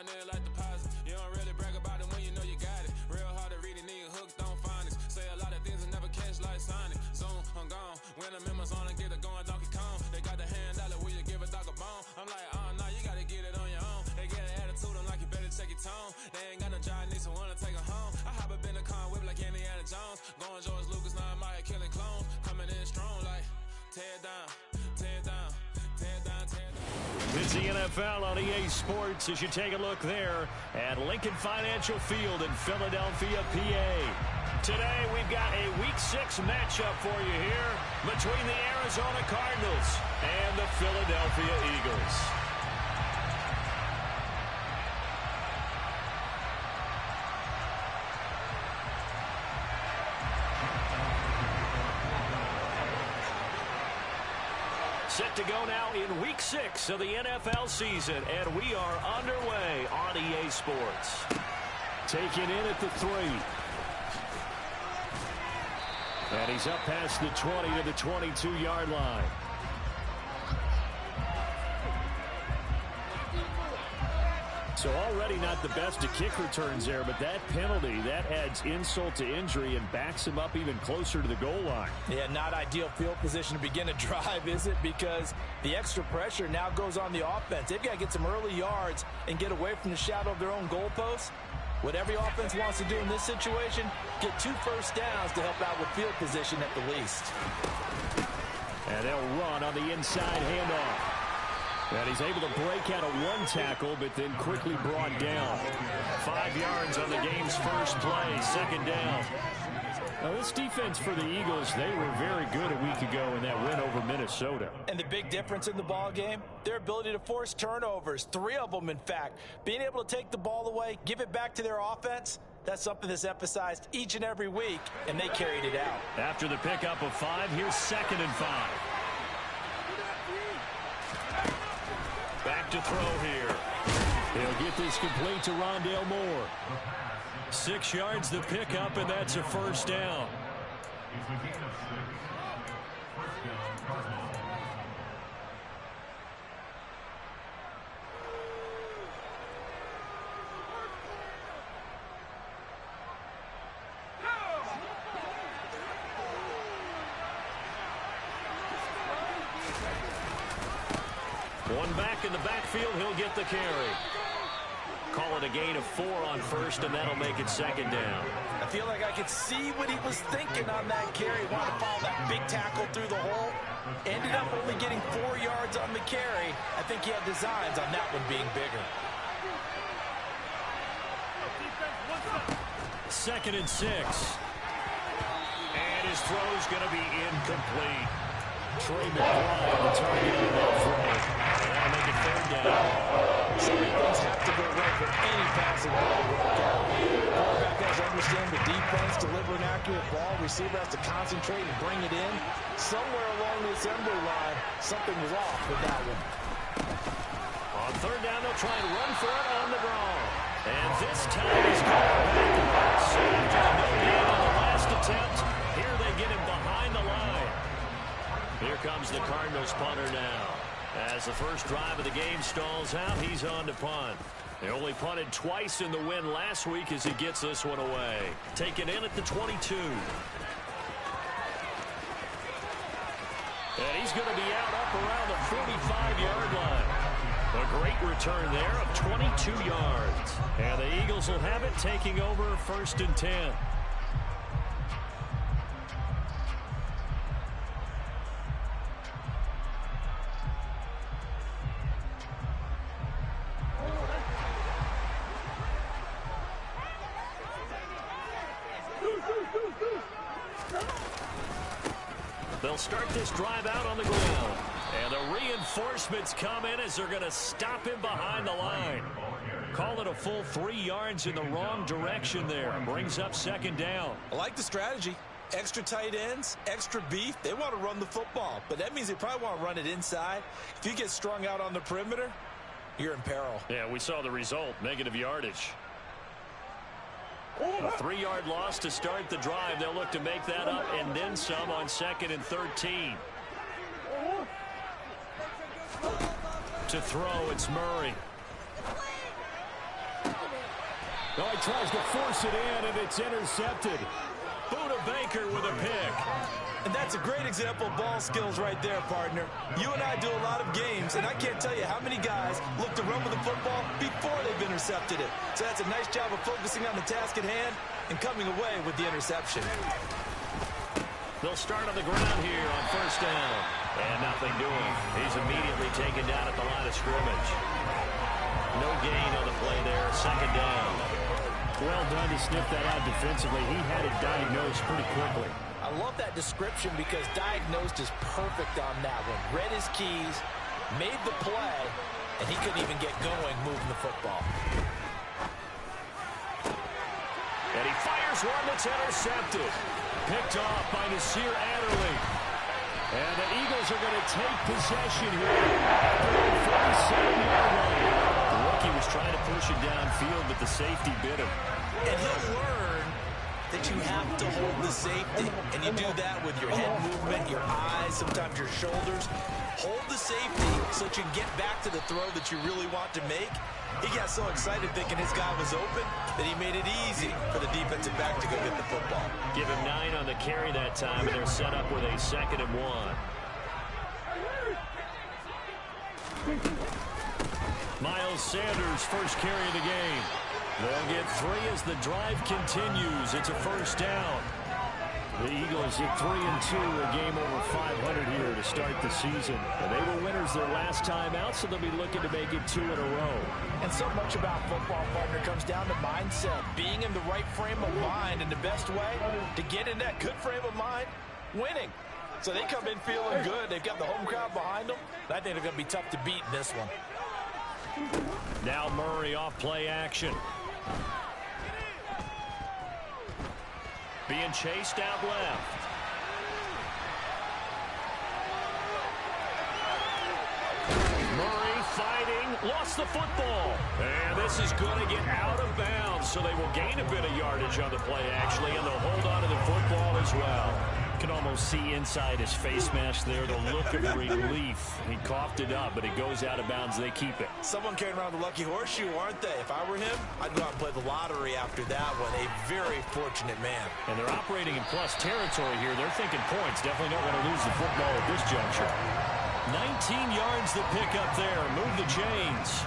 going in like deposit. You don't really brag about it when you know you got it. Real hard to read it, nigga hooked on phonics. Say a lot of things and never catch like Sonic. Zoom, I'm gone. When I'm in my zone, I get it going Donkey Kong. They got the hand dollar, will you give a dog a bone? I'm like, oh no, you gotta get it on your own. They get an attitude, I'm like, you better check your tone. They ain't got no job, need someone to take her home. I hop up in the car, whip like Indiana Jones. Going George Lucas, now I'm out here killing clones. Coming in strong like, tear down, tear down, tear down, tear down. It's the NFL on EA Sports as you take a look there at Lincoln Financial Field in Philadelphia, PA. Today we've got a Week 6 matchup for you here between the Arizona Cardinals and the Philadelphia Eagles. Set to go now in Week 6 of the NFL season, and we are underway on EA Sports. Taken in at the 3. And he's up past the 20 to the 22-yard line. So already not the best of kick returns there, but that penalty, that adds insult to injury and backs him up even closer to the goal line. Yeah, not ideal field position to begin a drive, is it? Because the extra pressure now goes on the offense. They've got to get some early yards and get away from the shadow of their own goalposts. What every offense wants to do in this situation, get 2 first downs to help out with field position at the least. And they'll run on the inside handoff. And he's able to break out of 1 tackle, but then quickly brought down. 5 yards on the game's first play, 2nd down. Now, this defense for the Eagles, they were very good a week ago in that win over Minnesota. And the big difference in the ball game, their ability to force turnovers, 3 of them, in fact. Being able to take the ball away, give it back to their offense, that's something that's emphasized each and every week, and they carried it out. After the pickup of 5, here's 2nd and 5. Back to throw here. He'll get this complete to Rondale Moore. 6 yards the pickup, and that's a first down. One back in the backfield, he'll get the carry. Call it a gain of 4 on first, and that'll make it 2nd down. I feel like I could see what he was thinking on that carry. Wanted to follow that big tackle through the hole. Ended up only getting 4 yards on the carry. I think he had designs on that one being bigger. 2nd and 6. And his throw's going to be incomplete. Trey McBride, the target on that throw. That'll make it 3rd down. Some things have to go right for any passing ball to work out. Quarterback has to understand the defense, deliver an accurate ball. Receiver has to concentrate and bring it in. Somewhere along the assembly line, something was off with that one. On 3rd down, they'll try and run for it on the draw. And this time he's called back. So after the no gain on the last attempt, here they get him behind the line. Here comes the Cardinals punter now. As the first drive of the game stalls out, he's on to punt. They only punted twice in the win last week as he gets this one away. Taken in at the 22. And he's going to be out up around the 45-yard line. A great return there of 22 yards. And the Eagles will have it, taking over 1st and 10. They'll start this drive out on the ground. And the reinforcements come in as they're going to stop him behind the line. Call it a full 3 yards in the wrong direction there. Brings up 2nd down. I like the strategy. Extra tight ends, extra beef. They want to run the football, but that means they probably want to run it inside. If you get strung out on the perimeter, you're in peril. Yeah, we saw the result. Negative yardage. A 3-yard loss to start the drive. They'll look to make that up and then some on 2nd and 13. To throw, it's Murray. Oh, he tries to force it in, and it's intercepted. Buda Baker with a pick. And that's a great example of ball skills right there, partner. You and I do a lot of games, and I can't tell you how many guys look to run with the football before they've intercepted it. So that's a nice job of focusing on the task at hand and coming away with the interception. They'll start on the ground here on first down. And nothing doing. He's immediately taken down at the line of scrimmage. No gain on the play there. Second down. Well done to sniff that out defensively. He had it diagnosed pretty quickly. I love that description because diagnosed is perfect on that one. Read his keys, made the play, and he couldn't even get going moving the football. And he fires one that's intercepted. Picked off by Nasir Adderley. And the Eagles are going to take possession here after the 47-yard line. The rookie was trying to push it downfield, but the safety bit him. And he'll learn that you have to hold the safety. And you do that with your head movement, your eyes, sometimes your shoulders. Hold the safety so that you can get back to the throw that you really want to make. He got so excited thinking his guy was open that he made it easy for the defensive back to go get the football. Give him 9 on the carry that time, and they're set up with a 2nd and 1. Miles Sanders, first carry of the game. They'll get 3 as the drive continues. It's a first down. The Eagles at 3-2, a game over 500 here to start the season. And they were winners their last time out, so they'll be looking to make it 2 in a row. And so much about football, partner, comes down to mindset. Being in the right frame of mind, and the best way to get in that good frame of mind, winning. So they come in feeling good. They've got the home crowd behind them. I think they're going to be tough to beat in this one. Now Murray off play action. Being chased out left. Murray fighting, lost the football. And this is going to get out of bounds, so they will gain a bit of yardage on the play, actually, and they'll hold on to the football as well. You can almost see inside his face mask there the look of relief. He coughed it up, but it goes out of bounds. They keep it. Someone carrying around the lucky horseshoe, aren't they? If I were him, I'd go out and play the lottery after that one. A very fortunate man. And they're operating in plus territory here. They're thinking points. Definitely don't want to lose the football at this juncture. 19 yards to pick up there. Move the chains.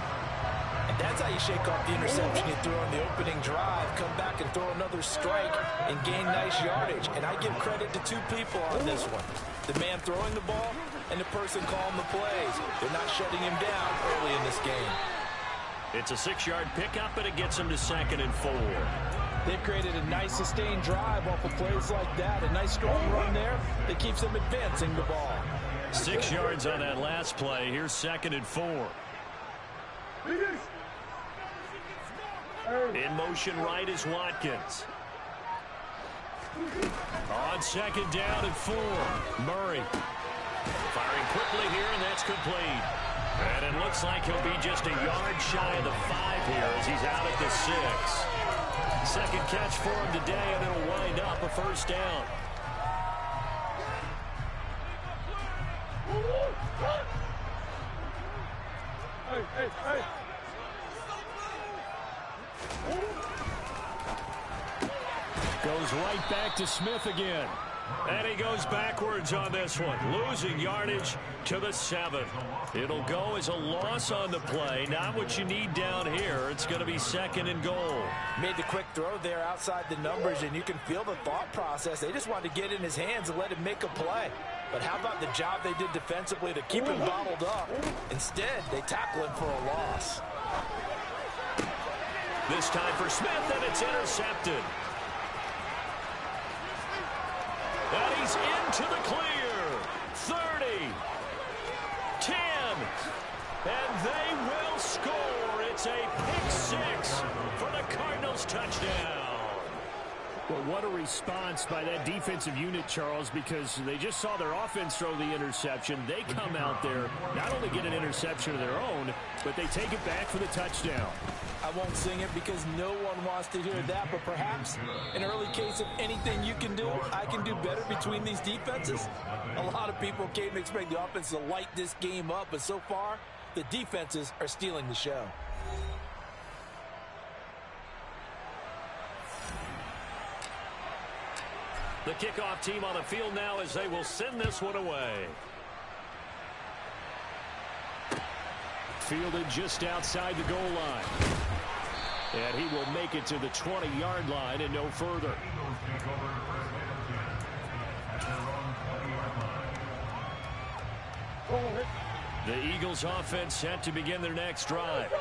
And that's how you shake off the interception you threw on the opening drive. Come back and throw another strike and gain nice yardage. And I give credit to 2 people on this one. The man throwing the ball and the person calling the plays. They're not shutting him down early in this game. It's a 6-yard pickup, and it gets him to 2nd and 4. They've created a nice sustained drive off of plays like that. A nice strong run there that keeps them advancing the ball. 6 yards on that last play. Here's 2nd and 4. In motion right is Watkins. On 2nd down and 4. Murray firing quickly here, and that's complete. And it looks like he'll be just a yard shy of the 5 here as he's out at the 6. Second catch for him today, and it'll wind up a first down. Hey. Goes right back to Smith again. And he goes backwards on this one, losing yardage to the 7. It'll go as a loss on the play. Not what you need down here. It's going to be 2nd and goal. Made the quick throw there outside the numbers, and you can feel the thought process. They just wanted to get in his hands and let him make a play. But how about the job they did defensively to keep him bottled up? Instead, they tackle him for a loss. This time for Smith, and it's intercepted. And he's into the clear. 30. 10. And they will score. It's a pick 6 for the Cardinals touchdown. Well, what a response by that defensive unit, Charles, because they just saw their offense throw the interception. They come out there, not only get an interception of their own, but they take it back for the touchdown. I won't sing it because no one wants to hear that, but perhaps an early case of anything you can do, I can do better between these defenses. A lot of people came to expect the offense to light this game up, but so far, the defenses are stealing the show. The kickoff team on the field now as they will send this one away. Fielded just outside the goal line. And he will make it to the 20-yard line and no further. The Eagles offense set to begin their next drive.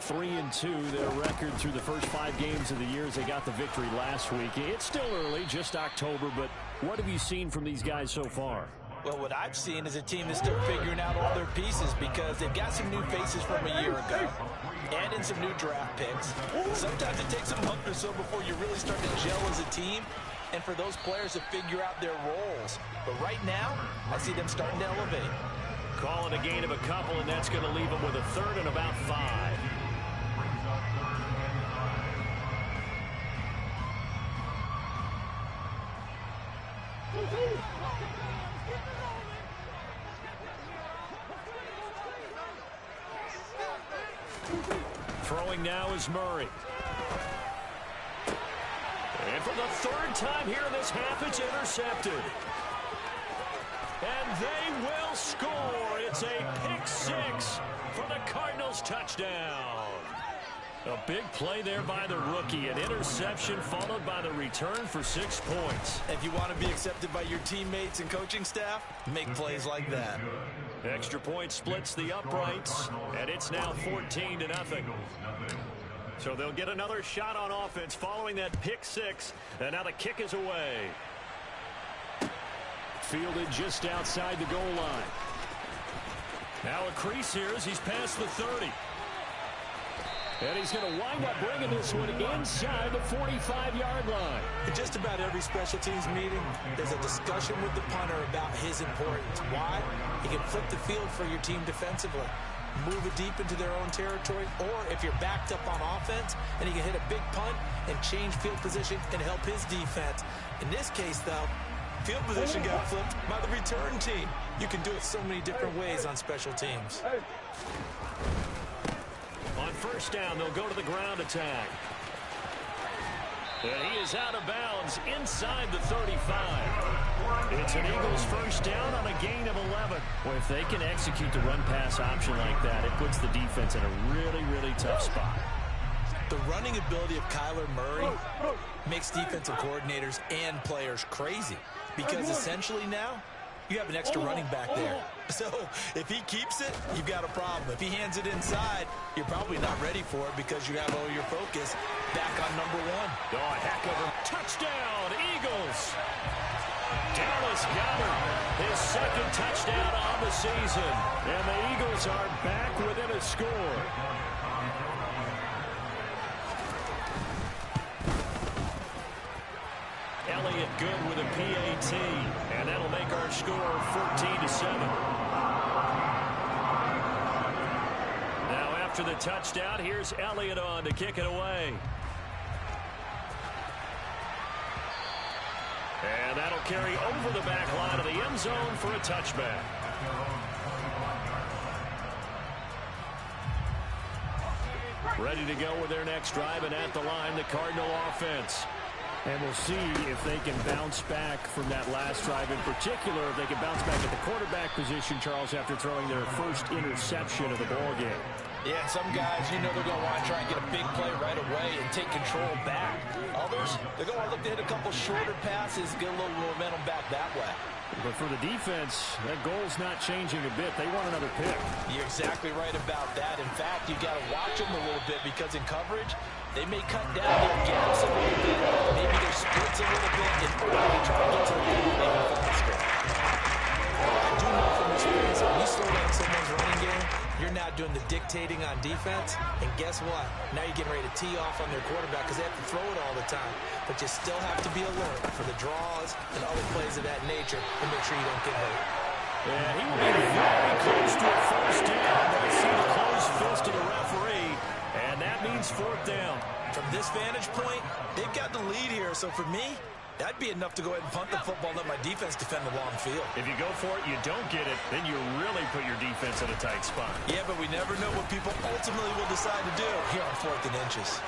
3-2 their record through the first 5 games of the year as they got the victory last week. It's still early, just October, but what have you seen from these guys so far? Well, what I've seen is a team that's still figuring out all their pieces because they've got some new faces from a year ago and in some new draft picks. Sometimes it takes a month or so before you really start to gel as a team and for those players to figure out their roles. But right now, I see them starting to elevate. Call it a gain of a couple, and that's going to leave them with a third and about 5. Throwing now is Murray. And for the 3rd time here in this half, it's intercepted. And they will score. It's a pick 6 for the Cardinals touchdown. A big play there by the rookie. An interception followed by the return for 6 points. If you want to be accepted by your teammates and coaching staff, make plays like that. Extra point splits the uprights, and it's now 14-0. So they'll get another shot on offense following that pick 6, and now the kick is away. Fielded just outside the goal line. Now a crease here as he's past the 30. And he's going to wind up bringing this one inside the 45-yard line. In just about every special teams meeting, there's a discussion with the punter about his importance. Why? He can flip the field for your team defensively, move it deep into their own territory, or if you're backed up on offense, and he can hit a big punt and change field position and help his defense. In this case, though, field position got flipped by the return team. You can do it so many different ways on special teams. On first down, they'll go to the ground attack. And he is out of bounds inside the 35. It's an Eagles first down on a gain of 11. Well, if they can execute the run-pass option like that, it puts the defense in a really, really tough spot. The running ability of Kyler Murray makes defensive coordinators and players crazy because essentially now you have an extra running back there. So if he keeps it, you've got a problem. If he hands it inside, you're probably not ready for it because you have all your focus back on number 1. Oh, a heck of a touchdown, Eagles. Dallas Goedert, his 2nd touchdown on the season. And the Eagles are back within a score. Elliott good with a PAT, and that'll make our score 14-7. Now after the touchdown, here's Elliott on to kick it away. And that'll carry over the back line of the end zone for a touchback. Ready to go with their next drive, and at the line, the Cardinal offense. And we'll see if they can bounce back from that last drive. In particular, if they can bounce back at the quarterback position, Charles, after throwing their first interception of the ballgame. Yeah, some guys, you know, they're going to want to try and get a big play right away and take control back. Others, they're going to want to look to hit a couple shorter passes, get a little momentum back that way. But for the defense, that goal's not changing a bit. They want another pick. You're exactly right about that. In fact, you got to watch them a little bit because in coverage, they may cut down their gaps a little bit, maybe their splits a little bit, in order to try to get to the field maybe faster. I do know from experience, when you slow down someone's running game, you're now doing the dictating on defense, and guess what? Now you're getting ready to tee off on their quarterback because they have to throw it all the time. But you still have to be alert for the draws and other plays of that nature and make sure you don't get hurt. And he will be very close to a first down, but I see the closed fist of the referee, and that means 4th down. From this vantage point, they've got the lead here, so for me, that'd be enough to go ahead and punt the football and let my defense defend the long field. If you go for it, you don't get it, then you really put your defense in a tight spot. Yeah, but we never know what people ultimately will decide to do here on 4th and inches.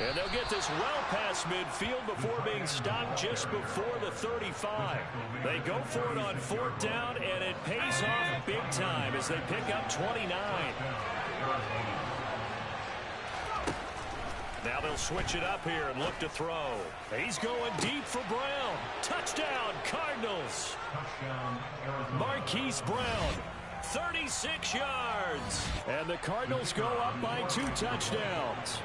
And they'll get this well past midfield before being stopped just before the 35. They go for it on 4th down, and it pays off big time as they pick up 29. Now they'll switch it up here and look to throw. He's going deep for Brown. Touchdown, Cardinals. Marquise Brown, 36 yards. And the Cardinals go up by 2 touchdowns.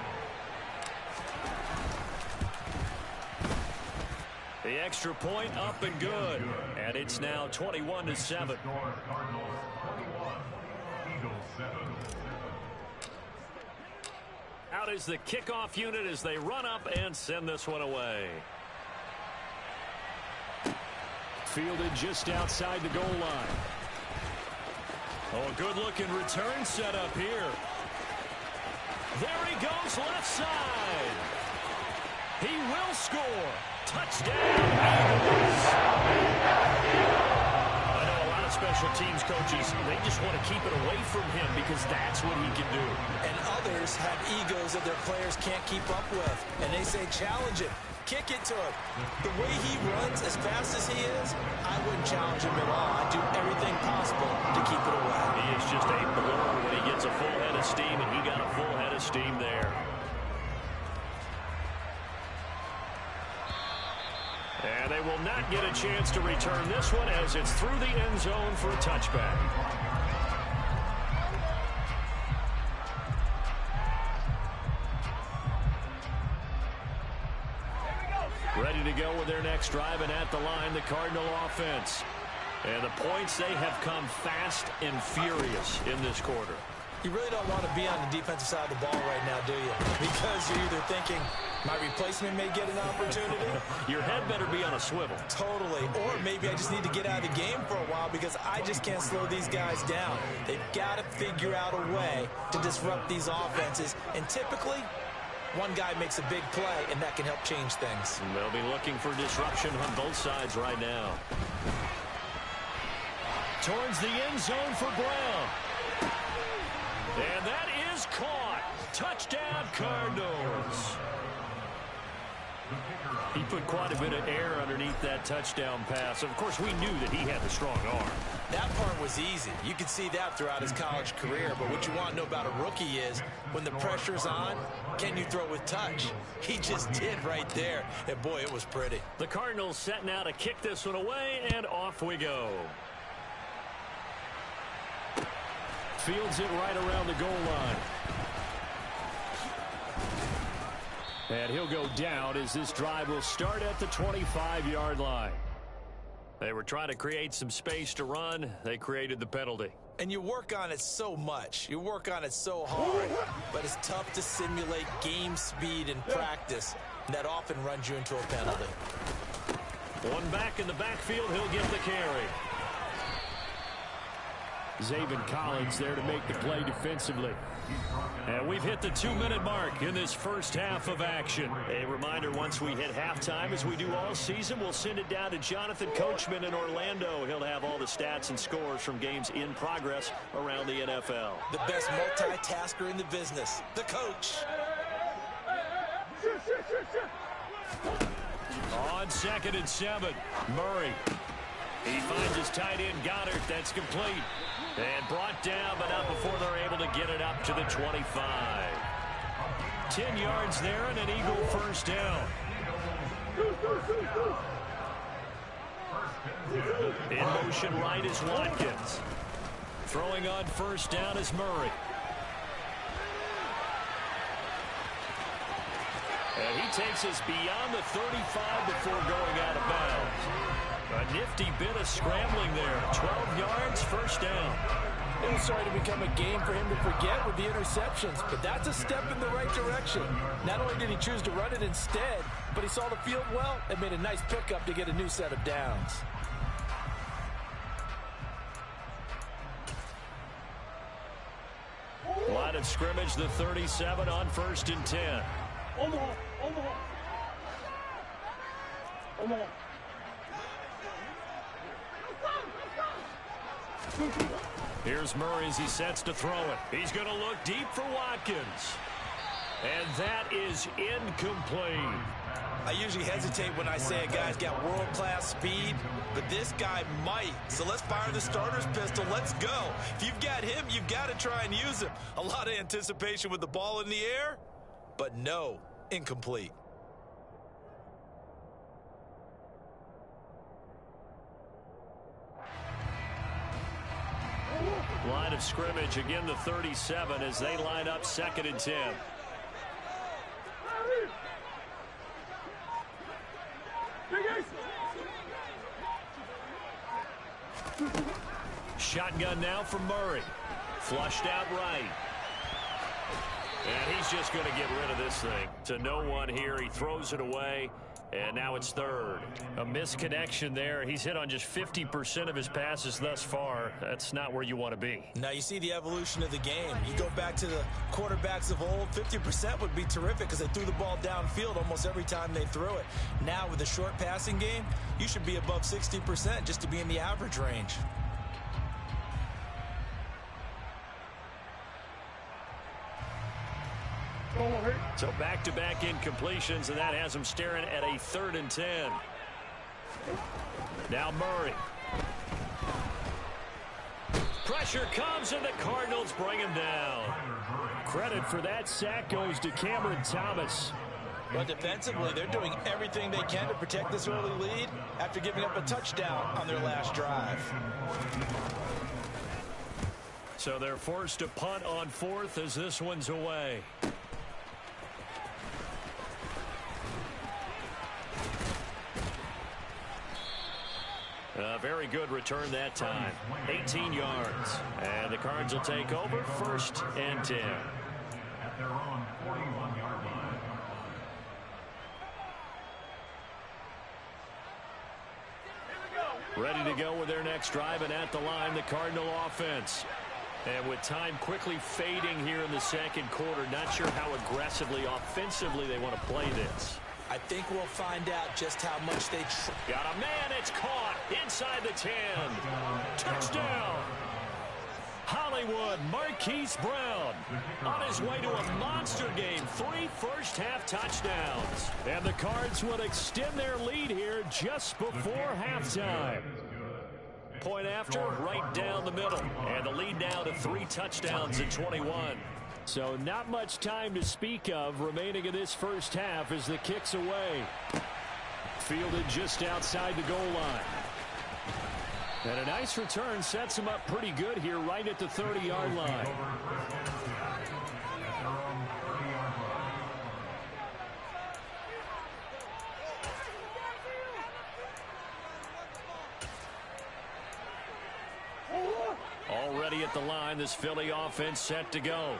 The extra point up and good. And it's now 21-7. Out is the kickoff unit as they run up and send this one away. Fielded just outside the goal line. Oh, a good-looking return set up here. There he goes left side. He will score. Touchdown, Eagles. I know a lot of special teams coaches, they just want to keep it away from him because that's what he can do. And others have egos that their players can't keep up with. And they say, challenge him. Kick it to him. The way he runs as fast as he is, I wouldn't challenge him at all. I'd do everything possible to keep it away. He is just a blur when he gets a full head of steam, and he got a full head of steam there. And they will not get a chance to return this one as it's through the end zone for a touchback. Ready to go with their next drive, and at the line, the Cardinal offense. And the points, they have come fast and furious in this quarter. You really don't want to be on the defensive side of the ball right now, do you? Because you're either thinking, my replacement may get an opportunity. Your head better be on a swivel. Totally. Or maybe I just need to get out of the game for a while because I just can't slow these guys down. They've got to figure out a way to disrupt these offenses. And typically, one guy makes a big play, and that can help change things. And they'll be looking for disruption on both sides right now. Towards the end zone for Brown. And that is caught. Touchdown, Cardinals. He put quite a bit of air underneath that touchdown pass. Of course, we knew that he had the strong arm. That part was easy. You could see that throughout his college career. But what you want to know about a rookie is when the pressure's on, can you throw with touch? He just did right there. And, boy, it was pretty. The Cardinals setting out to kick this one away, and off we go. Fields it right around the goal line. And he'll go down as this drive will start at the 25-yard line. They were trying to create some space to run. They created the penalty. And you work on it so much. You work on it so hard. But it's tough to simulate game speed in practice. And that often runs you into a penalty. One back in the backfield. He'll get the carry. Zaven Collins there to make the play defensively. And we've hit the 2-minute mark in this first half of action. A reminder, once we hit halftime, as we do all season, we'll send it down to Jonathan Coachman in Orlando. He'll have all the stats and scores from games in progress around the NFL. The best multitasker in the business, the coach. On 2nd and 7, Murray. He finds his tight end, Goddard. That's complete. And brought down, but not before they're able to get it up to the 25. 10 yards there and an Eagle first down. In motion right is Watkins. Throwing on first down is Murray. And he takes us beyond the 35 before going out of bounds. A nifty bit of scrambling there. 12 yards, first down. It was starting to become a game for him to forget with the interceptions, but that's a step in the right direction. Not only did he choose to run it instead, but he saw the field well and made a nice pickup to get a new set of downs. Line of scrimmage, the 37 on 1st and 10. Here's Murray as he sets to throw it. He's going to look deep for Watkins. And that is incomplete. I usually hesitate when I say a guy's got world-class speed, but this guy might. So let's fire the starter's pistol. Let's go. If you've got him, you've got to try and use him. A lot of anticipation with the ball in the air, but no, incomplete. Line of scrimmage, again the 37 as they line up 2nd and 10. Shotgun now from Murray. Flushed out right. And he's just going to get rid of this thing. To no one here. He throws it away. And now it's 3rd. A misconnection there. He's hit on just 50% of his passes thus far. That's not where you want to be. Now you see the evolution of the game. You go back to the quarterbacks of old, 50% would be terrific because they threw the ball downfield almost every time they threw it. Now with the short passing game, you should be above 60% just to be in the average range. So back-to-back incompletions, and that has him staring at a 3rd and 10. Now Murray. Pressure comes, and the Cardinals bring him down. Credit for that sack goes to Cameron Thomas. But defensively, they're doing everything they can to protect this early lead after giving up a touchdown on their last drive. So they're forced to punt on 4th as this one's away. A very good return that time. 18 yards. And the Cards will take over 1st and 10. At their own 41-yard line. Ready to go with their next drive, and at the line, the Cardinal offense. And with time quickly fading here in the 2nd quarter, not sure how aggressively, offensively they want to play this. I think we'll find out just how much they got a man, it's caught inside the 10. Touchdown. Hollywood Marquise Brown on his way to a monster game. 3 first-half touchdowns. And the Cards will extend their lead here just before halftime. Point after, right down the middle. And the lead now to 3 touchdowns at 21. So not much time to speak of remaining in this first half as the kick's away. Fielded just outside the goal line. And a nice return sets him up pretty good here right at the 30-yard line. Already at the line, this Philly offense set to go.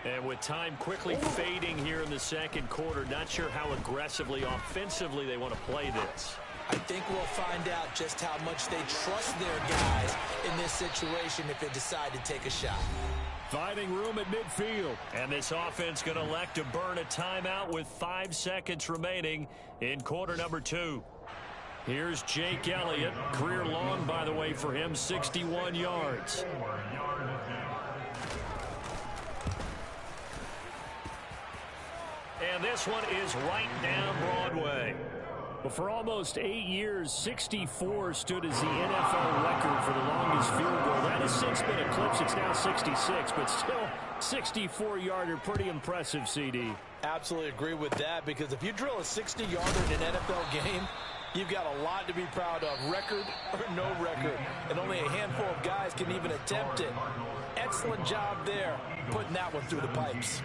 And with time quickly fading here in the 2nd quarter, not sure how aggressively, offensively they want to play this. I think we'll find out just how much they trust their guys in this situation if they decide to take a shot. Finding room at midfield. And this offense going to elect to burn a timeout with 5 seconds remaining in quarter number 2. Here's Jake Elliott. Career long, by the way, for him, 61 yards. And this one is right down Broadway. Well, for almost 8 years, 64 stood as the NFL record for the longest field goal. That has since been eclipsed. It's now 66, but still 64-yarder. Pretty impressive, CD. Absolutely agree with that, because if you drill a 60-yarder in an NFL game, you've got a lot to be proud of, record or no record. And only a handful of guys can even attempt it. Excellent job there, putting that one through the pipes.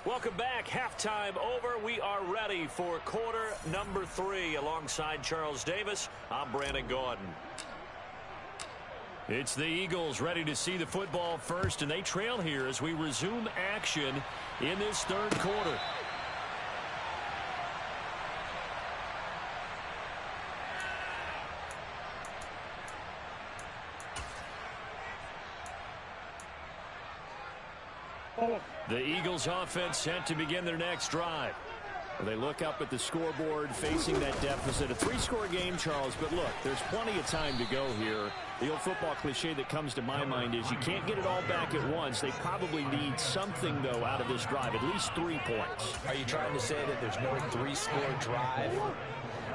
Welcome back. Halftime over. We are ready for quarter number 3. Alongside Charles Davis, I'm Brandon Gaudin. It's the Eagles ready to see the football first, and they trail here as we resume action in this 3rd quarter. The Eagles offense set to begin their next drive. They look up at the scoreboard facing that deficit. A 3-score game, Charles, but look, there's plenty of time to go here. The old football cliche that comes to my mind is you can't get it all back at once. They probably need something, though, out of this drive, at least 3 points. Are you trying to say that there's no 3-score drive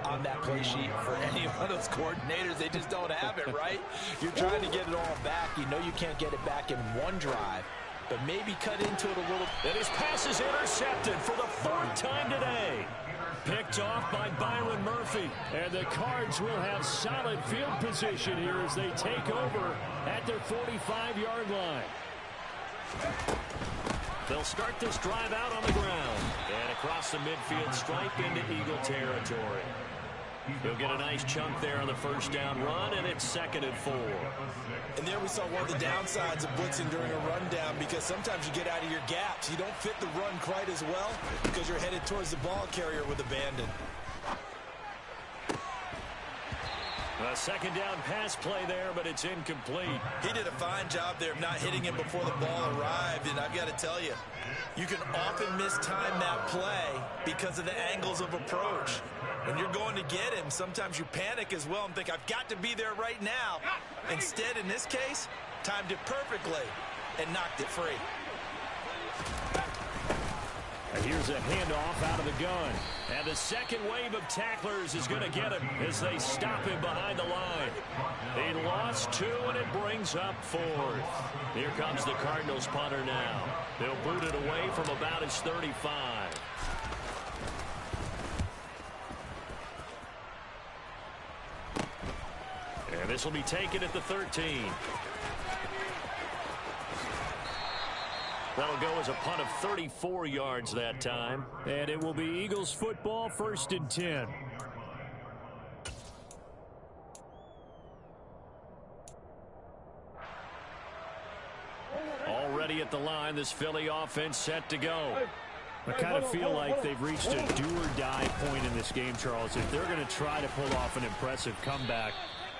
on that play sheet for any one of those coordinators? They just don't have it, right? You're trying to get it all back. You know you can't get it back in one drive, but maybe cut into it a little. And his pass is intercepted for the 4th time today. Picked off by Byron Murphy. And the Cards will have solid field position here as they take over at their 45-yard line. They'll start this drive out on the ground. And across the midfield stripe into Eagle territory. He'll get a nice chunk there on the first down run, and it's 2nd and 4. And there we saw one of the downsides of blitzing during a rundown, because sometimes you get out of your gaps. You don't fit the run quite as well because you're headed towards the ball carrier with abandon. A 2nd down pass play there, but it's incomplete. He did a fine job there of not hitting it before the ball arrived, and I've got to tell you, you can often mistime that play because of the angles of approach. When you're going to get him, sometimes you panic as well and think, I've got to be there right now. Instead, in this case, timed it perfectly and knocked it free. And here's a handoff out of the gun. And the second wave of tacklers is going to get him as they stop him behind the line. He lost 2, and it brings up 4th. Here comes the Cardinals punter now. They'll boot it away from about his 35. And this will be taken at the 13. That'll go as a punt of 34 yards that time. And it will be Eagles football, 1st and 10. Already at the line, this Philly offense set to go. I kind of feel like they've reached a do-or-die point in this game, Charles. If they're going to try to pull off an impressive comeback,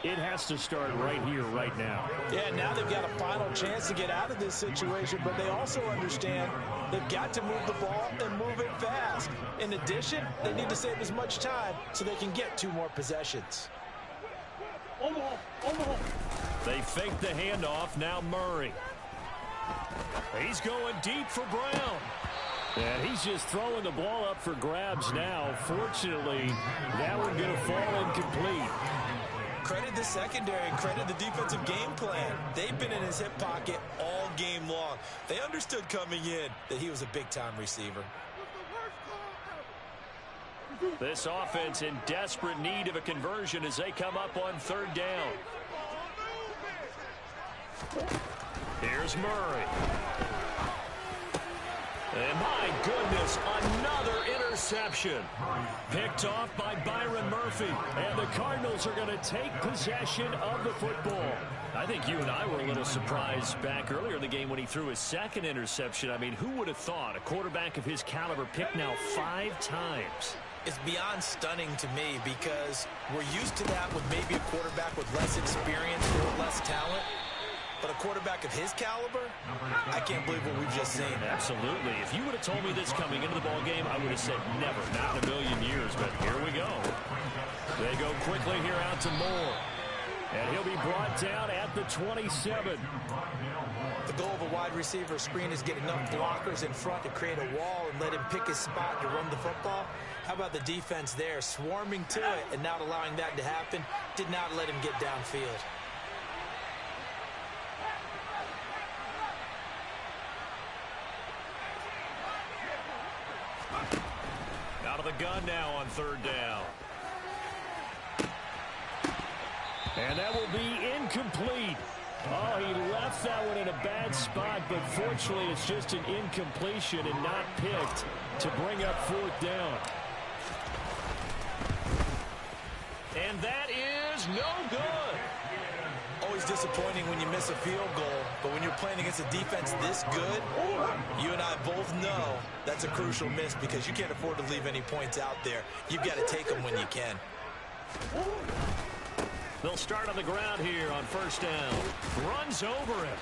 it has to start right here, right now. Yeah, now they've got a final chance to get out of this situation, but they also understand they've got to move the ball and move it fast. In addition, they need to save as much time so they can get 2 more possessions. They fake the handoff. Now Murray. He's going deep for Brown. And he's just throwing the ball up for grabs now. Fortunately, that one going to fall incomplete. Credit the secondary and credit the defensive game plan. They've been in his hip pocket all game long. They understood coming in that he was a big-time receiver. This offense in desperate need of a conversion as they come up on 3rd down. Here's Murray. And my goodness, another interception. Picked off by Byron Murphy. And the Cardinals are going to take possession of the football. I think you and I were a little surprised back earlier in the game when he threw his 2nd interception. I mean, who would have thought a quarterback of his caliber picked now 5 times? It's beyond stunning to me because we're used to that with maybe a quarterback with less experience or less talent. But a quarterback of his caliber, I can't believe what we've just seen. Absolutely. If you would have told me this coming into the ball game, I would have said never, not in a million years. But here we go. They go quickly here out to Moore. And he'll be brought down at the 27. The goal of a wide receiver screen is get enough blockers in front to create a wall and let him pick his spot to run the football. How about the defense there, swarming to it and not allowing that to happen? Did not let him get downfield. Out of the gun now on 3rd down. And that will be incomplete. Oh, he left that one in a bad spot, but fortunately it's just an incompletion and not picked to bring up 4th down. And that is no good. Always disappointing when you miss a field goal, but when you're playing against a defense this good, you and I both know that's a crucial miss because you can't afford to leave any points out there. You've got to take them when you can. They'll start on the ground here on 1st down. Runs over him.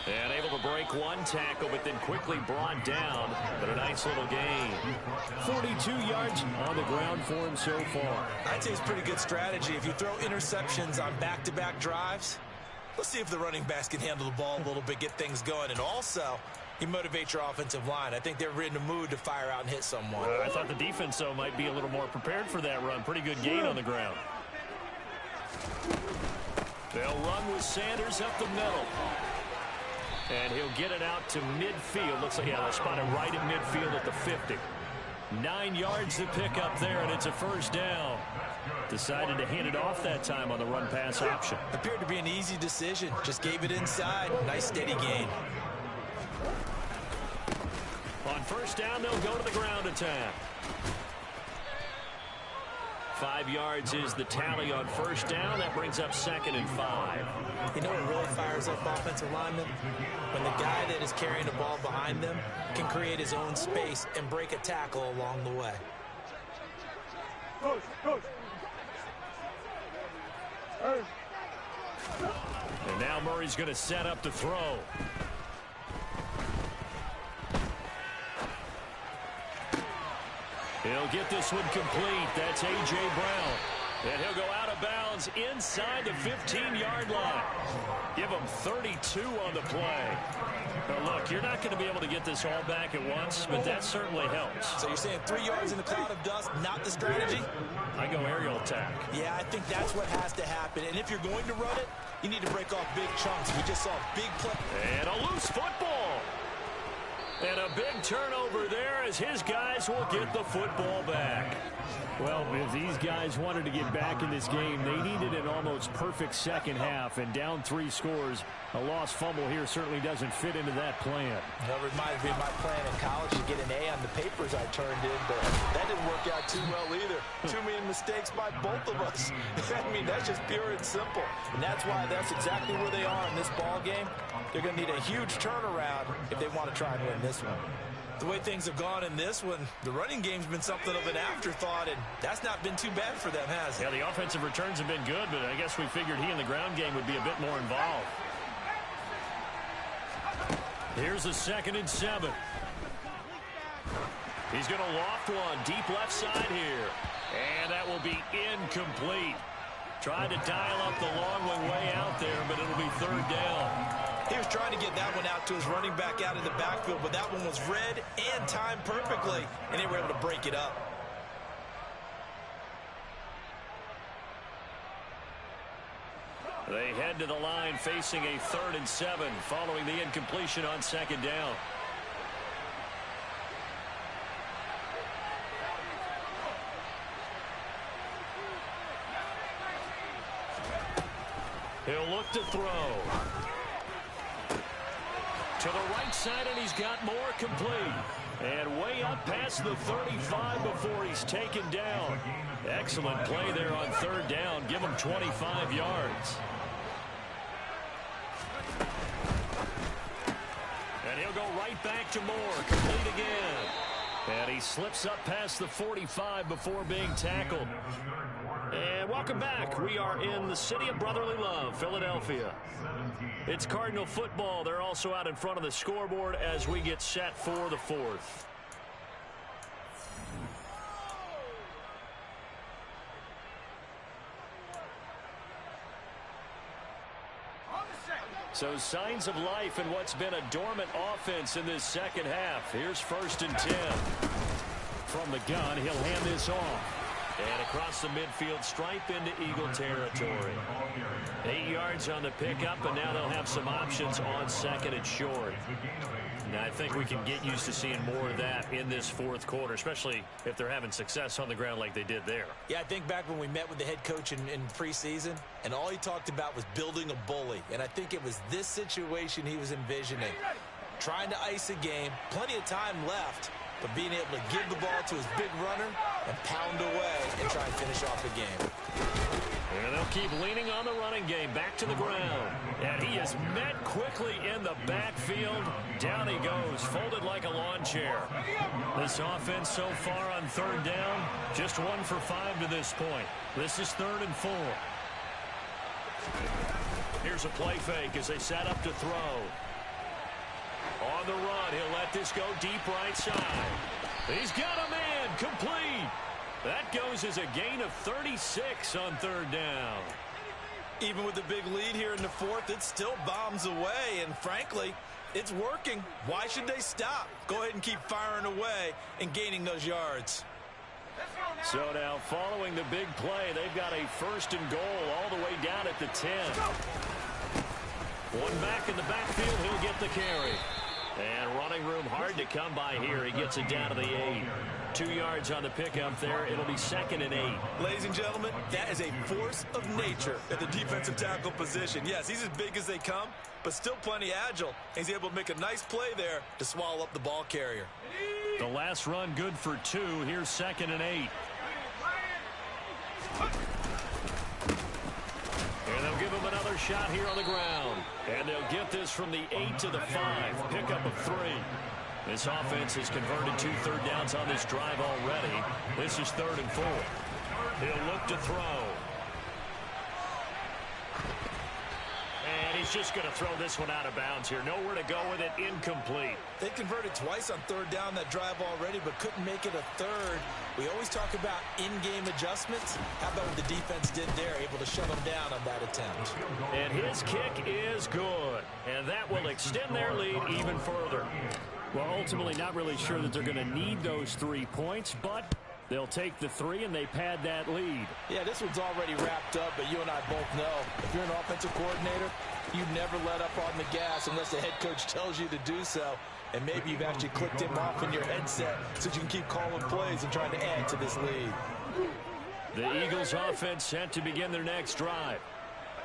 And able to break one tackle, but then quickly brought down. But a nice little gain. 42 yards on the ground for him so far. I'd say it's pretty good strategy. If you throw interceptions on back-to-back drives, let's see if the running backs can handle the ball a little bit, get things going. And also, you motivate your offensive line. I think they're in the mood to fire out and hit someone. I thought the defense, though, might be a little more prepared for that run. Pretty good gain on the ground. They'll run with Sanders up the middle. And he'll get it out to midfield. Looks like, yeah, they'll spot it right at midfield at the 50. 9 yards to pick up there, and it's a first down. Decided to hand it off that time on the run-pass option. Appeared to be an easy decision. Just gave it inside. Nice, steady gain. On first down, they'll go to the ground attack. 5 yards is the tally on first down. That brings up 2nd and 5. You know what really fires up offensive linemen? When the guy that is carrying the ball behind them can create his own space and break a tackle along the way. And now Murray's going to set up to throw. He'll get this one complete. That's A.J. Brown. And he'll go out of bounds inside the 15-yard line. Give him 32 on the play. Now, look, you're not going to be able to get this all back at once, but that certainly helps. So you're saying 3 yards in the cloud of dust, not the strategy? I go aerial attack. Yeah, I think that's what has to happen. And if you're going to run it, you need to break off big chunks. We just saw a big play. And a loose football. And a big turnover there as his guys will get the football back. Well, if these guys wanted to get back in this game, they needed an almost perfect second half. And down 3 scores, a lost fumble here certainly doesn't fit into that plan. That reminds me of my plan in college to get an A on the papers I turned in, but that didn't work out too well either. Too many mistakes by both of us. I mean, that's just pure and simple. And that's why that's exactly where they are in this ball game. They're going to need a huge turnaround if they want to try and win this one. The way things have gone in this one, the running game's been something of an afterthought, and that's not been too bad for them, has it? Yeah, the offensive returns have been good, but I guess we figured he in the ground game would be a bit more involved. Here's a 2nd and 7. He's going to loft one deep left side here. And that will be incomplete. Tried to dial up the long one way out there, but it'll be 3rd down. He was trying to get that one out to his running back out of the backfield, but that one was read and timed perfectly, and they were able to break it up. They head to the line facing a 3rd and 7 following the incompletion on 2nd down. He'll look to throw. To the right side, and he's got more complete. And way up past the 35 before he's taken down. Excellent play there on 3rd down. Give him 25 yards. And he'll go right back to Moore. Complete again. And he slips up past the 45 before being tackled. And welcome back. We are in the city of brotherly love, Philadelphia. It's Cardinal football. They're also out in front of the scoreboard as we get set for the 4th. So signs of life in what's been a dormant offense in this second half. Here's 1st and 10. From the gun, he'll hand this off. And across the midfield stripe into Eagle territory. 8 yards on the pickup, and now they'll have some options on 2nd and short. Now, I think we can get used to seeing more of that in this 4th quarter, especially if they're having success on the ground like they did there. Yeah, I think back when we met with the head coach in preseason, and all he talked about was building a bully. And I think it was this situation he was envisioning. Trying to ice a game, plenty of time left, but being able to give the ball to his big runner and pound away and try and finish off the game. And they'll keep leaning on the running game. Back to the ground. And he is met quickly in the backfield. Down he goes, folded like a lawn chair. This offense so far on 3rd down, just 1 for 5 to this point. This is 3rd and 4. Here's a play fake as they set up to throw. On the run, he'll let this go deep right side. He's got a man, complete. That goes as a gain of 36 on third down. Even with the big lead here in the fourth, it still bombs away, and frankly, it's working. Why should they stop? Go ahead and keep firing away and gaining those yards. So now, following the big play, they've got a first and goal all the way down at the 10. One back in the backfield, he'll get the carry. And running room hard to come by here. He gets it down to the 8. 2 yards on the pickup there. It'll be 2nd and 8. Ladies and gentlemen, that is a force of nature at the defensive tackle position. Yes, he's as big as they come, but still plenty agile. He's able to make a nice play there to swallow up the ball carrier. The last run good for 2. Here's 2nd and 8. And they'll give him another shot here on the ground. And they'll get this from the 8 to the 5. Pickup of 3. This offense has converted 2 third downs on this drive already. This is 3rd and 4. He'll look to throw. And he's just going to throw this one out of bounds here. Nowhere to go with it. Incomplete. They converted twice on 3rd down that drive already, but couldn't make it a 3rd. We always talk about in-game adjustments. How about what the defense did there, able to shut them down on that attempt. And his kick is good. And that will extend their lead even further. Well, ultimately not really sure that they're going to need those 3 points, but they'll take the 3 and they pad that lead. Yeah, this one's already wrapped up, but you and I both know if you're an offensive coordinator, you never let up on the gas unless the head coach tells you to do so. And maybe you've actually clicked him off in your headset so you can keep calling plays and trying to add to this lead. The Eagles offense set to begin their next drive.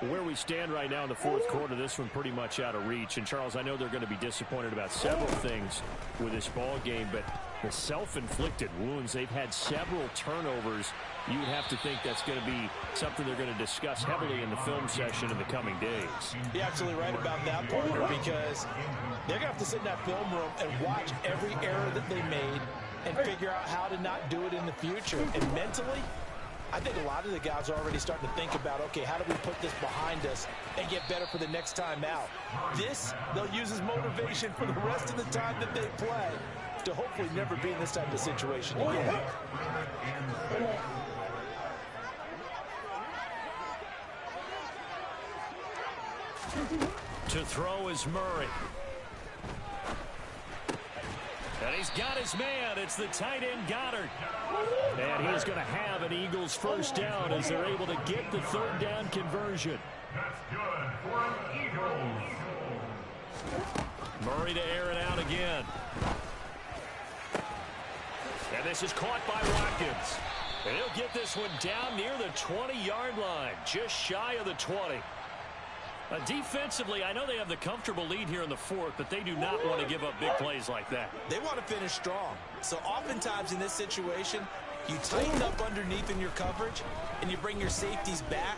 Where we stand right now in the fourth quarter, this one pretty much out of reach. And, Charles, I know they're going to be disappointed about several things with this ball game, but the self-inflicted wounds, they've had several turnovers. You would have to think that's going to be something they're going to discuss heavily in the film session in the coming days. You're absolutely right about that, partner, because they're going to have to sit in that film room and watch every error that they made and figure out how to not do it in the future. And mentally, I think a lot of the guys are already starting to think about, okay, how do we put this behind us and get better for the next time out? This, they'll use as motivation for the rest of the time that they play to hopefully never be in this type of situation again. To throw is Murray. And he's got his man. It's the tight end, Goddard. And he's going to have an Eagles first down as they're able to get the 3rd down conversion. That's good for the Eagles. Murray to air it out again. And this is caught by Watkins. And he'll get this one down near the 20-yard line, just shy of the 20. Defensively, I know they have the comfortable lead here in the fourth, but they do not want to give up big plays like that. They want to finish strong. So oftentimes in this situation, you tighten up underneath in your coverage, and you bring your safeties back.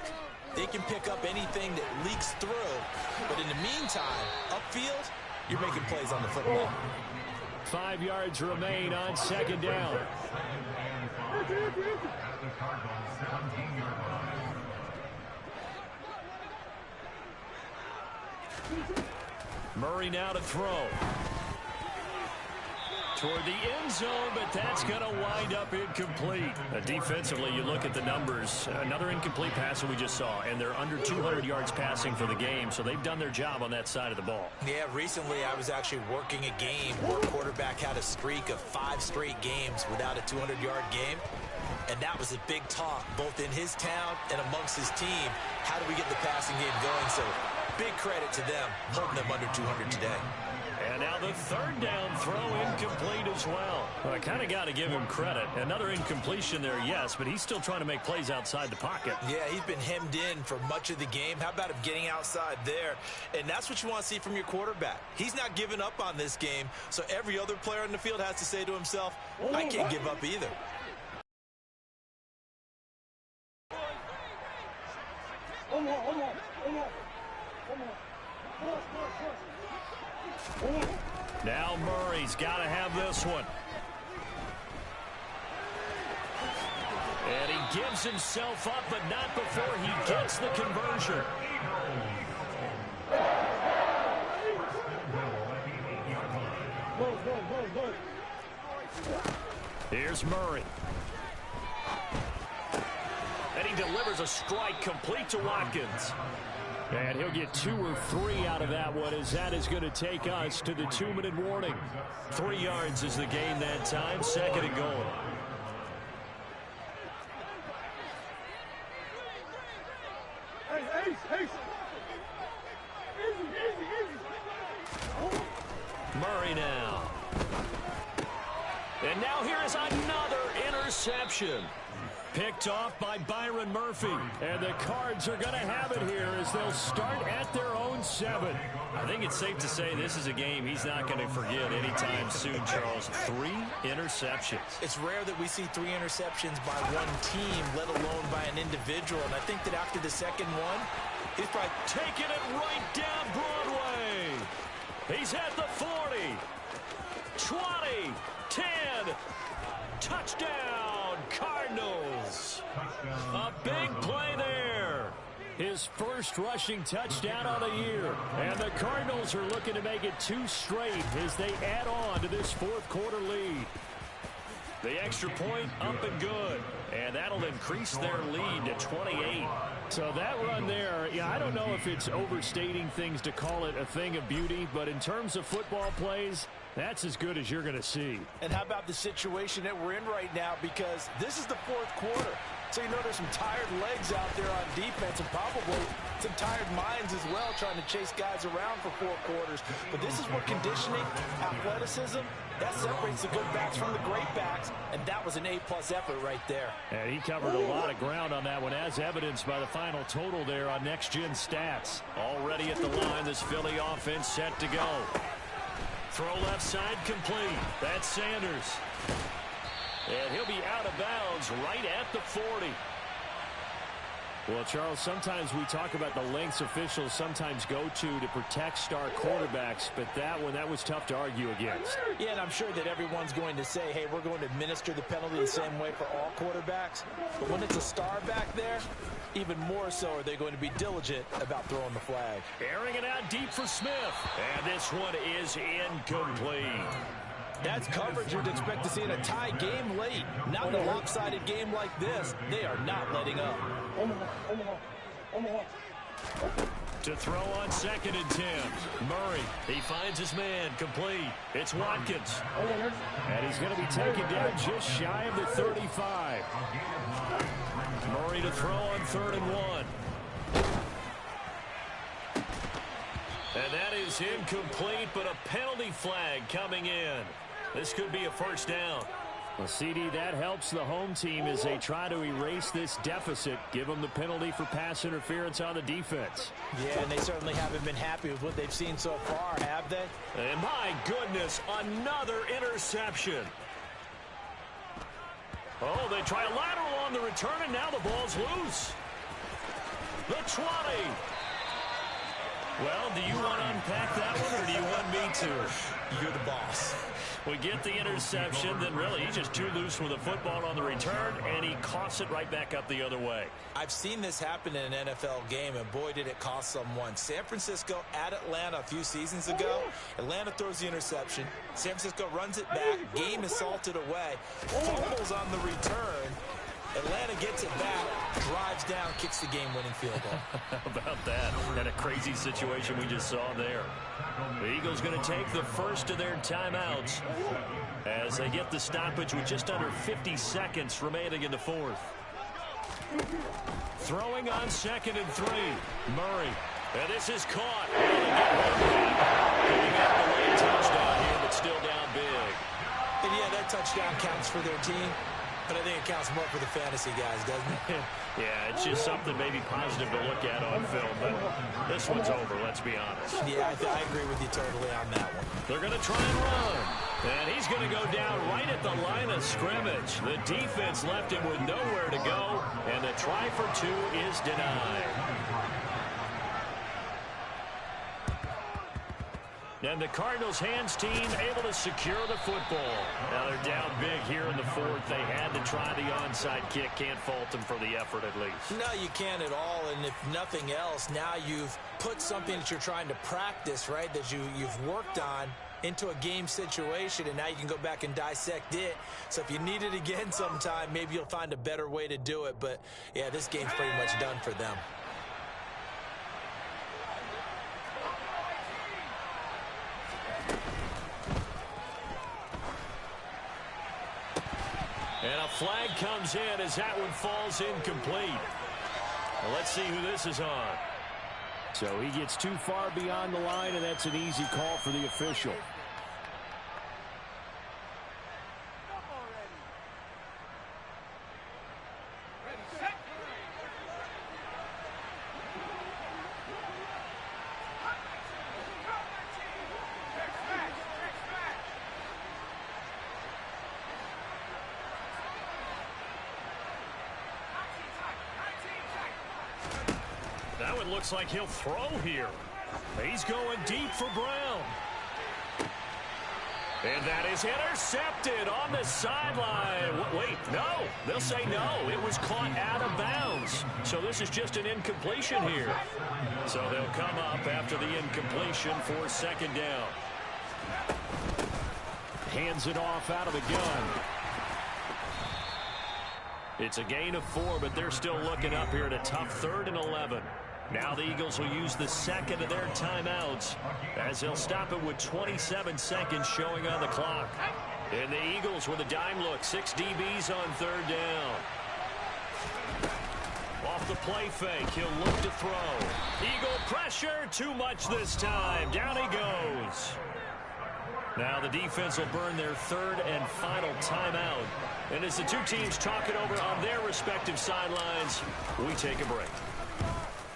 They can pick up anything that leaks through. But in the meantime, upfield, you're making plays on the football. 5 yards remain on 2nd down. Murray now to throw. Toward the end zone, but that's going to wind up incomplete. Defensively, you look at the numbers. Another incomplete pass that we just saw, and they're under 200 yards passing for the game, so they've done their job on that side of the ball. Yeah, recently I was actually working a game where a quarterback had a streak of 5 straight games without a 200-yard game. And that was a big talk, both in his town and amongst his team. How do we get the passing game going? So big credit to them, holding them under 200 today. And now the 3rd down throw incomplete as well. Well, I kind of got to give him credit. Another incompletion there, yes, but he's still trying to make plays outside the pocket. Yeah, he's been hemmed in for much of the game. How about him getting outside there? And that's what you want to see from your quarterback. He's not giving up on this game, so every other player in the field has to say to himself, I can't give up either. Now Murray's got to have this one. And he gives himself up, but not before he gets the conversion. Here's Murray. And he delivers a strike complete to Watkins. And he'll get 2 or 3 out of that one, as that is going to take us to the 2-minute warning. 3 yards is the gain that time, 2nd and goal. Murray now. And now here is another interception. Picked off by Byron Murphy. And the Cards are going to have it here as they'll start at their own 7. I think it's safe to say this is a game he's not going to forget anytime soon, Charles. 3 interceptions. It's rare that we see 3 interceptions by one team, let alone by an individual. And I think that after the second one, he's probably taking it right down Broadway. He's at the 40, 20, 10, touchdown, Cardinals. A big play there. His first rushing touchdown on the year. And the Cardinals are looking to make it 2 straight as they add on to this 4th quarter lead. The extra point up and good. And that'll increase their lead to 28. So that run there, I don't know if it's overstating things to call it a thing of beauty, but in terms of football plays, that's as good as you're going to see. And how about the situation that we're in right now? Because this is the 4th quarter. So you know there's some tired legs out there on defense and probably some tired minds as well trying to chase guys around for 4 quarters. But this is where conditioning, athleticism, that separates the good backs from the great backs. And that was an A-plus effort right there. And he covered a lot of ground on that one, as evidenced by the final total there on Next Gen Stats. Already at the line, this Philly offense set to go. Throw left side complete. That's Sanders. And he'll be out of bounds right at the 40. Well, Charles, sometimes we talk about the lengths officials sometimes go to protect star quarterbacks, but that was tough to argue against. Yeah, and I'm sure that everyone's going to say, hey, we're going to administer the penalty the same way for all quarterbacks. But when it's a star back there, even more so are they going to be diligent about throwing the flag. Airing it out deep for Smith. And this one is incomplete. That's coverage you'd expect to see in a tie game late. Not in a lopsided game like this. They are not letting up. To throw on 2nd and 10. Murray, he finds his man, complete. It's Watkins. And he's going to be taken down just shy of the 35. Murray to throw on 3rd and 1. And that is incomplete, but a penalty flag coming in. This could be a first down. Well, CD, that helps the home team as they try to erase this deficit, give them the penalty for pass interference on the defense. Yeah, and they certainly haven't been happy with what they've seen so far, have they? And my goodness, another interception. Oh, they try a lateral on the return, and now the ball's loose. The 20. Well, do you want to unpack that one, or do you want me to? You're the boss. We get the interception, then really he's just too loose with the football on the return, and he coughs it right back up the other way. I've seen this happen in an NFL game, and boy, did it cost someone. San Francisco at Atlanta a few seasons ago. Atlanta throws the interception. San Francisco runs it back. Game is salted away. Fumbles on the return. Atlanta gets it back, drives down, kicks the game-winning field goal. How about that? And a crazy situation we just saw there. The Eagles going to take the first of their timeouts as they get the stoppage with just under 50 seconds remaining in the 4th. Throwing on 2nd and 3. Murray. And this is caught. Picking up the late touchdown here, but still down big. And yeah, that touchdown counts for their team. But I think it counts more for the fantasy guys, doesn't it? Yeah, it's just something maybe positive to look at on film. But this one's over, let's be honest. Yeah, I agree with you totally on that one. They're going to try and run. And he's going to go down right at the line of scrimmage. The defense left him with nowhere to go. And the try for 2 is denied. And the Cardinals hands team able to secure the football. Now they're down big here in the 4th. They had to try the onside kick. Can't fault them for the effort at least. No, you can't at all. And if nothing else, now you've put something that you're trying to practice, right, that you've worked on into a game situation, and now you can go back and dissect it. So if you need it again sometime, maybe you'll find a better way to do it. But, yeah, this game's pretty much done for them. And a flag comes in as that one falls incomplete. Well, let's see who this is on. So he gets too far beyond the line, and that's an easy call for the official. That one looks like he'll throw here. He's going deep for Brown. And that is intercepted on the sideline. Wait, no. They'll say no. It was caught out of bounds. So this is just an incompletion here. So they'll come up after the incompletion for second down. Hands it off out of the gun. It's a gain of 4, but they're still looking up here at a tough 3rd and 11. Now the Eagles will use the second of their timeouts as they'll stop it with 27 seconds showing on the clock. And the Eagles with a dime look, 6 DBs on 3rd down. Off the play fake, he'll look to throw. Eagle pressure, too much this time. Down he goes. Now the defense will burn their 3rd and final timeout. And as the two teams talk it over on their respective sidelines, we take a break.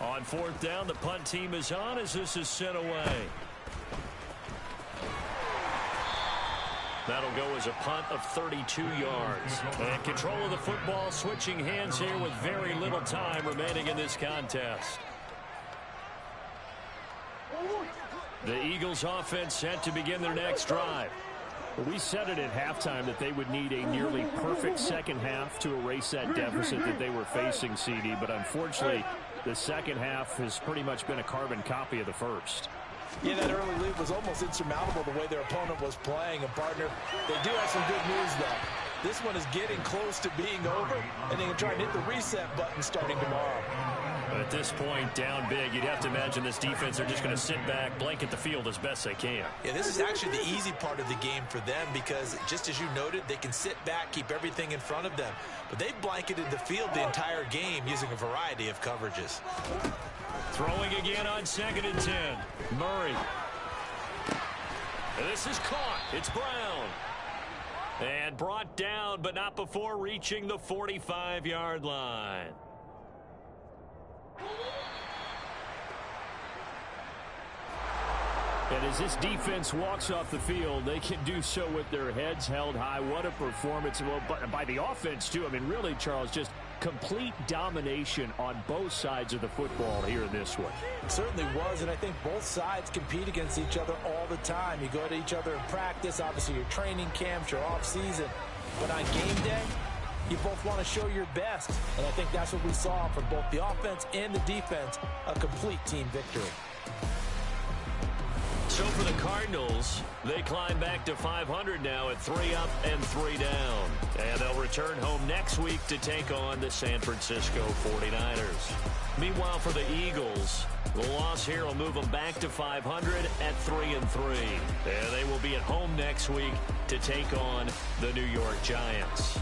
On 4th down, the punt team is on as this is sent away. That'll go as a punt of 32 yards. And control of the football, switching hands here with very little time remaining in this contest. The Eagles offense set to begin their next drive. We said it at halftime that they would need a nearly perfect second half to erase that deficit that they were facing, CD. But unfortunately, the second half has pretty much been a carbon copy of the first. Yeah, that early lead was almost insurmountable the way their opponent was playing. And, partner, they do have some good news, though. This one is getting close to being over, and they can try and hit the reset button starting tomorrow. At this point, down big, you'd have to imagine this defense are just going to sit back, blanket the field as best they can. Yeah, this is actually the easy part of the game for them because, just as you noted, they can sit back, keep everything in front of them. But they've blanketed the field the entire game using a variety of coverages. Throwing again on 2nd and 10. Murray. And this is caught. It's Brown. And brought down, but not before reaching the 45-yard line. And as this defense walks off the field, they can do so with their heads held high. What a performance. Well, by the offense, too. I mean, really, Charles, just complete domination on both sides of the football here in this one. It certainly was, and I think both sides compete against each other all the time. You go to each other in practice, obviously your training camps, your off-season. But on game day, you both want to show your best. And I think that's what we saw from both the offense and the defense, a complete team victory. So for the Cardinals, they climb back to 500 now at 3 up and 3 down. And they'll return home next week to take on the San Francisco 49ers. Meanwhile, for the Eagles, the loss here will move them back to 500 at 3 and 3. And they will be at home next week to take on the New York Giants.